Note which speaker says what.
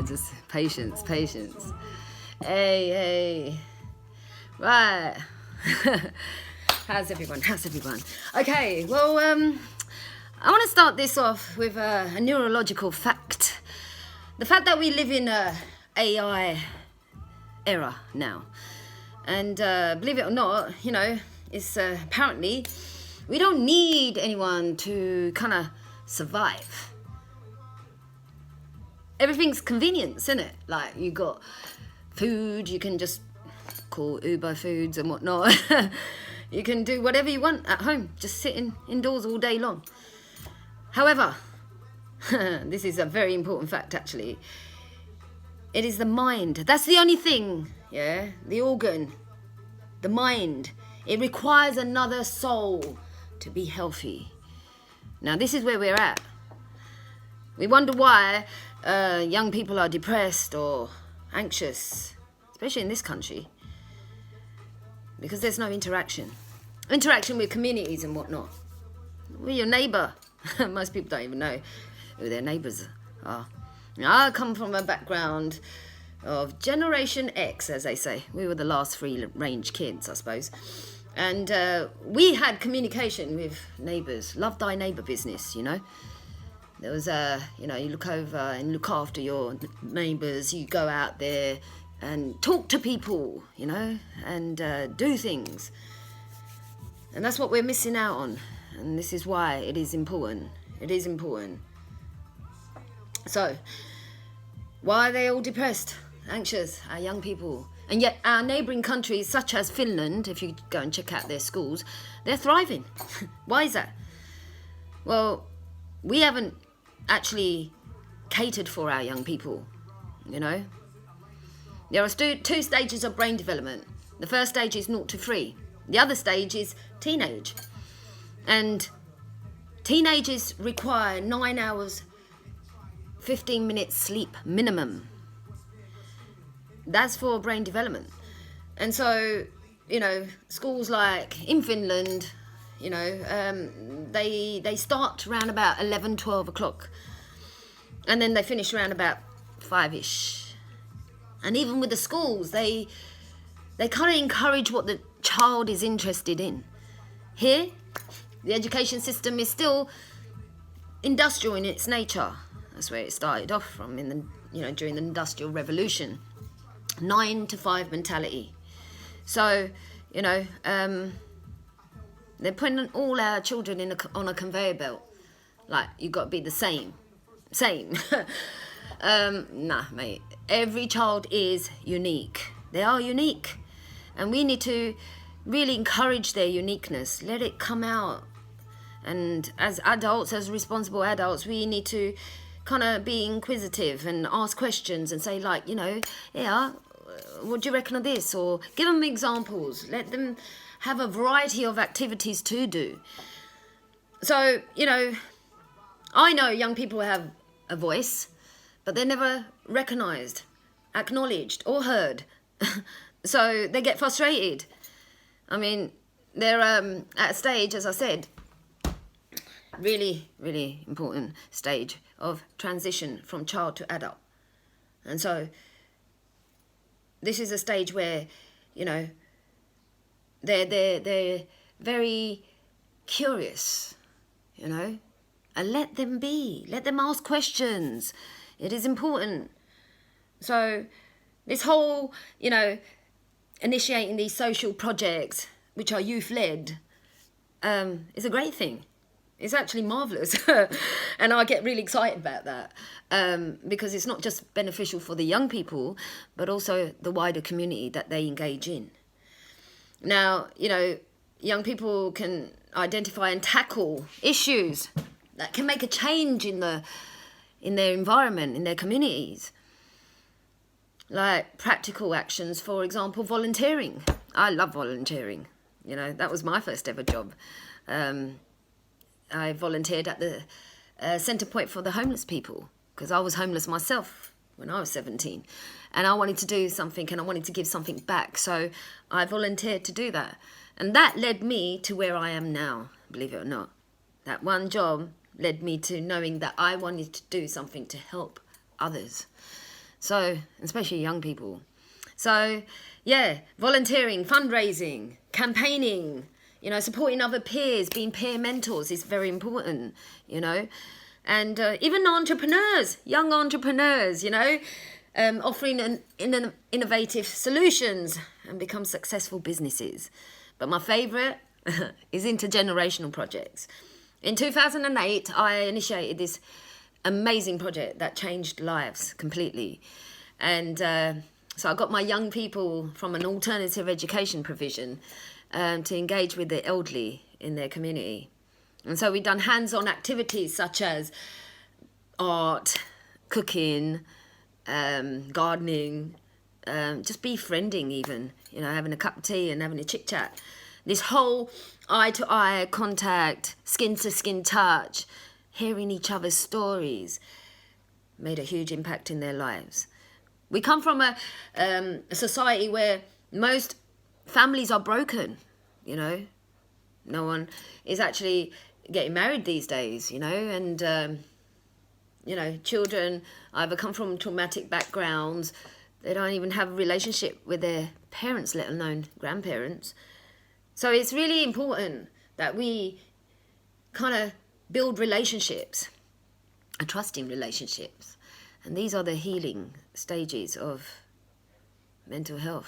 Speaker 1: Just patience. Hey. Right. How's everyone? Okay, well, I want to start this off with a neurological fact. The fact that we live in a AI era now. And believe it or not, it's apparently we don't need anyone to kind of survive. Everything's convenience, isn't it? Like, you got food, you can just call Uber foods and whatnot. You can do whatever you want at home, just sitting indoors all day long. However, this is a very important fact actually. It is the mind. That's the only thing, the organ, the mind. It requires another soul to be healthy. Now, this is where we're at. We wonder why young people are depressed or anxious, especially in this country, because there's no interaction with communities and whatnot. We're your neighbour. Most people don't even know who their neighbours are. Now, I come from a background of Generation X, as they say. We were the last free-range kids, I suppose. And we had communication with neighbours. Love thy neighbour business, There was you look over and look after your neighbours. You go out there and talk to people, and do things. And that's what we're missing out on. And this is why it is important. So, why are they all depressed, anxious, our young people? And yet our neighbouring countries, such as Finland, if you go and check out their schools, they're thriving. Why is that? Well, we haven't actually catered for our young people, There are two stages of brain development. The first stage is 0 to 3. The other stage is teenage. And teenagers require 9 hours, 15 minutes sleep minimum. That's for brain development. And so, schools like in Finland, they start around about 11, 12 o'clock. And then they finish around about 5-ish. And even with the schools, they kind of encourage what the child is interested in. Here, the education system is still industrial in its nature. That's where it started off from during the Industrial Revolution. 9 to 5 mentality. So, they're putting all our children on a conveyor belt. Like, you've got to be the same. Nah, mate. Every child is unique. They are unique. And we need to really encourage their uniqueness. Let it come out. And as adults, as responsible adults, we need to kind of be inquisitive and ask questions and say, like, what do you reckon of this? Or give them examples. Let them have a variety of activities to do. So, I know young people have a voice, but they're never recognised, acknowledged or heard. So they get frustrated. I mean, they're at a stage, as I said, really, really important stage of transition from child to adult. And so this is a stage where, they're very curious, and let them be. Let them ask questions. It is important. So this whole, initiating these social projects, which are youth-led, is a great thing. It's actually marvellous. And I get really excited about that because it's not just beneficial for the young people, but also the wider community that they engage in. Now, young people can identify and tackle issues that can make a change in their environment, in their communities. Like practical actions, for example, volunteering. I love volunteering. That was my first ever job. I volunteered at the centre point for the homeless people because I was homeless myself when I was 17. And I wanted to do something and I wanted to give something back. So I volunteered to do that. And that led me to where I am now, believe it or not. That one job led me to knowing that I wanted to do something to help others. So, especially young people. So, yeah, volunteering, fundraising, campaigning, you know, supporting other peers, being peer mentors is very important, you know. And even entrepreneurs, young entrepreneurs, you know, offering innovative solutions and become successful businesses. But my favourite is intergenerational projects. In 2008, I initiated this amazing project that changed lives completely. And so I got my young people from an alternative education provision to engage with the elderly in their community. And so we've done hands-on activities such as art, cooking, gardening, just befriending even, you know, having a cup of tea and having a chit-chat. This whole eye-to-eye contact, skin-to-skin touch, hearing each other's stories made a huge impact in their lives. We come from a society where most families are broken, you know. No one is actually getting married these days, you know, and, you know, children either come from traumatic backgrounds, they don't even have a relationship with their parents, let alone grandparents. So it's really important that we kind of build relationships, trusting relationships. And these are the healing stages of mental health.